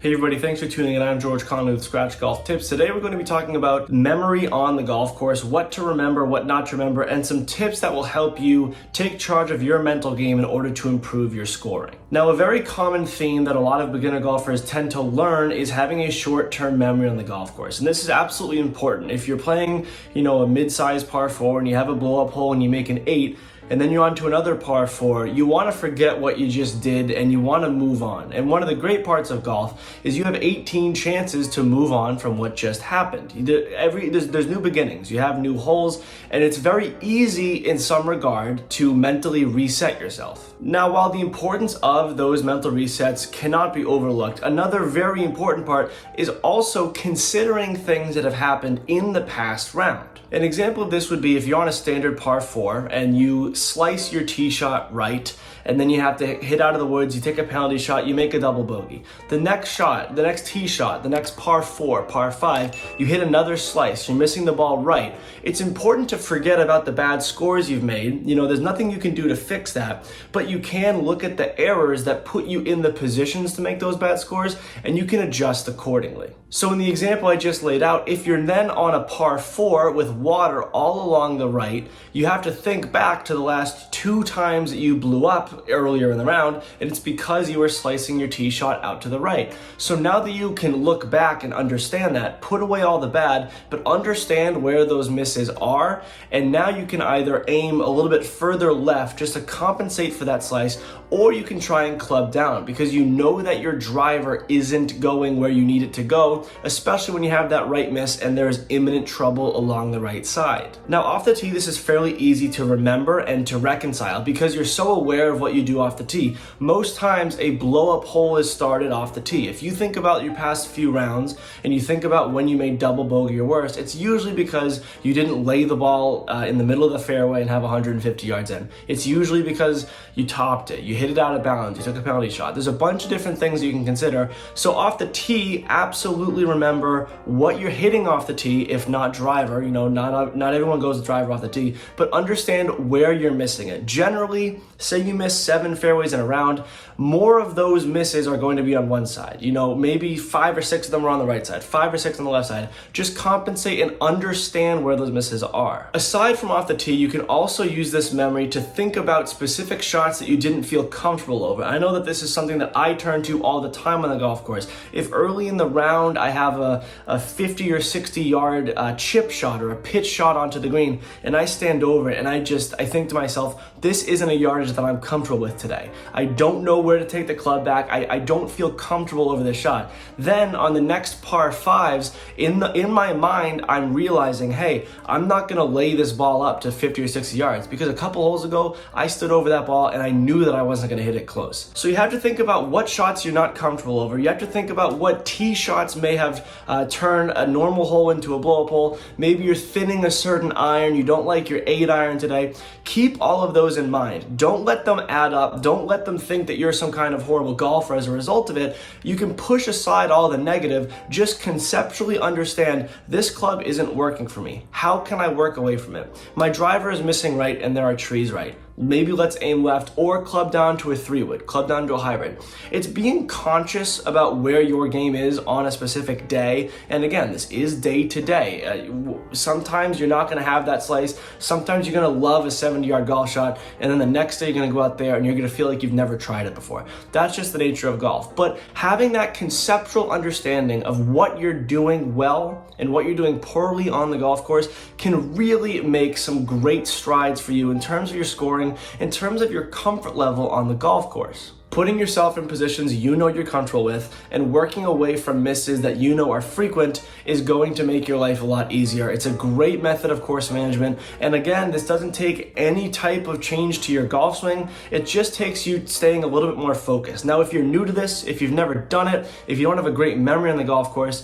Hey everybody, thanks for tuning in. I'm George Conley with Scratch Golf Tips. Today we're going to be talking about memory on the golf course, what to remember, what not to remember, and some tips that will help you take charge of your mental game in order to improve your scoring. Now, a very common theme that a lot of beginner golfers tend to learn is having a short-term memory on the golf course. And this is absolutely important. If you're playing, a mid-sized par 4 and you have a blow-up hole and you make an 8, and then you're on to another par 4, you want to forget what you just did and you want to move on. And one of the great parts of golf is you have 18 chances to move on from what just happened. There's new beginnings, you have new holes, and it's very easy in some regard to mentally reset yourself. Now, while the importance of those mental resets cannot be overlooked, another very important part is also considering things that have happened in the past round. An example of this would be if you're on a standard par 4 and you slice your tee shot right, and then you have to hit out of the woods, you take a penalty shot, you make a double bogey. The next shot, the next tee shot, the next par 4, par 5, you hit another slice, you're missing the ball right. It's important to forget about the bad scores you've made. There's nothing you can do to fix that, but you can look at the errors that put you in the positions to make those bad scores, and you can adjust accordingly. So in the example I just laid out, if you're then on a par 4 with water all along the right, you have to think back to the last 2 times that you blew up earlier in the round, and it's because you were slicing your tee shot out to the right. So now that you can look back and understand that, put away all the bad, but understand where those misses are, and now you can either aim a little bit further left just to compensate for that slice, or you can try and club down because you know that your driver isn't going where you need it to go, especially when you have that right miss and there's imminent trouble along the right side. Now, off the tee, this is fairly easy to remember and to reconcile because you're so aware of what you do off the tee. Most times a blow-up hole is started off the tee. If you think about your past few rounds and you think about when you made double bogey or worse, it's usually because you didn't lay the ball in the middle of the fairway and have 150 yards in. It's usually because you topped it, you hit it out of bounds, you took a penalty shot. There's a bunch of different things that you can consider. So off the tee, absolutely remember what you're hitting off the tee, if not driver. Not everyone goes driver off the tee, but understand where you're missing it. Generally, say you miss 7 fairways in a round, more of those misses are going to be on one side. Maybe 5 or 6 of them are on the right side, 5 or 6 on the left side. Just compensate and understand where those misses are. Aside from off the tee, you can also use this memory to think about specific shots that you didn't feel comfortable over. I know that this is something that I turn to all the time on the golf course. If early in the round I have a 50 or 60 yard chip shot or a pitch shot onto the green, and I stand over it and I think to myself, this isn't a yardage that I'm comfortable with today. I don't know where to take the club back. I don't feel comfortable over this shot. Then on the next par 5s, in my mind, I'm realizing, hey, I'm not gonna lay this ball up to 50 or 60 yards because a couple holes ago, I stood over that ball and I knew that I wasn't gonna hit it close. So you have to think about what shots you're not comfortable over. You have to think about what tee shots may have turned a normal hole into a blow-up hole. Maybe you're thinning a certain iron. You don't like your 8 iron today. Keep all of those in mind. Don't let them add up. Don't let them think that you're some kind of horrible golfer as a result of it. You can push aside all the negative. Just conceptually understand this club isn't working for me. How can I work away from it? My driver is missing right and there are trees right. Maybe let's aim left or club down to a 3-wood, club down to a hybrid. It's being conscious about where your game is on a specific day. And again, this is day to day. Sometimes you're not going to have that slice. Sometimes you're going to love a 70-yard golf shot. And then the next day you're going to go out there and you're going to feel like you've never tried it before. That's just the nature of golf. But having that conceptual understanding of what you're doing well and what you're doing poorly on the golf course can really make some great strides for you in terms of your scoring, in terms of your comfort level on the golf course. Putting yourself in positions you're comfortable with and working away from misses that are frequent is going to make your life a lot easier. It's a great method of course management. And again, this doesn't take any type of change to your golf swing. It just takes you staying a little bit more focused. Now, if you're new to this, if you've never done it, if you don't have a great memory on the golf course,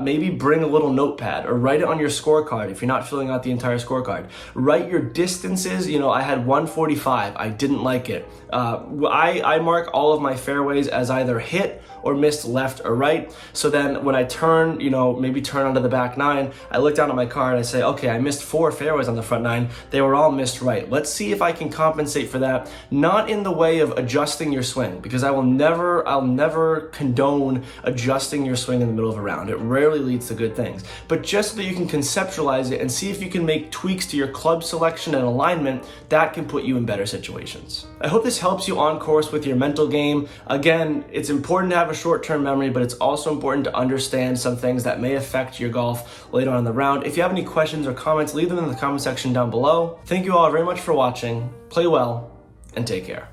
maybe bring a little notepad or write it on your scorecard if you're not filling out the entire scorecard. Write your distances. I had 145. I didn't like it. I mark all of my fairways as either hit or missed left or right. So then when I turn, maybe turn onto the back nine, I look down at my card and I say, okay, I missed 4 fairways on the front nine. They were all missed right. Let's see if I can compensate for that, not in the way of adjusting your swing, because I'll never condone adjusting your swing in the middle of a round. It rarely leads to good things, but just so that you can conceptualize it and see if you can make tweaks to your club selection and alignment that can put you in better situations. I hope this helps you on course with your mental game. Again, it's important to have a short-term memory, but it's also important to understand some things that may affect your golf later on in the round. If you have any questions or comments, leave them in the comment section down below. Thank you all very much for watching. Play well and take care.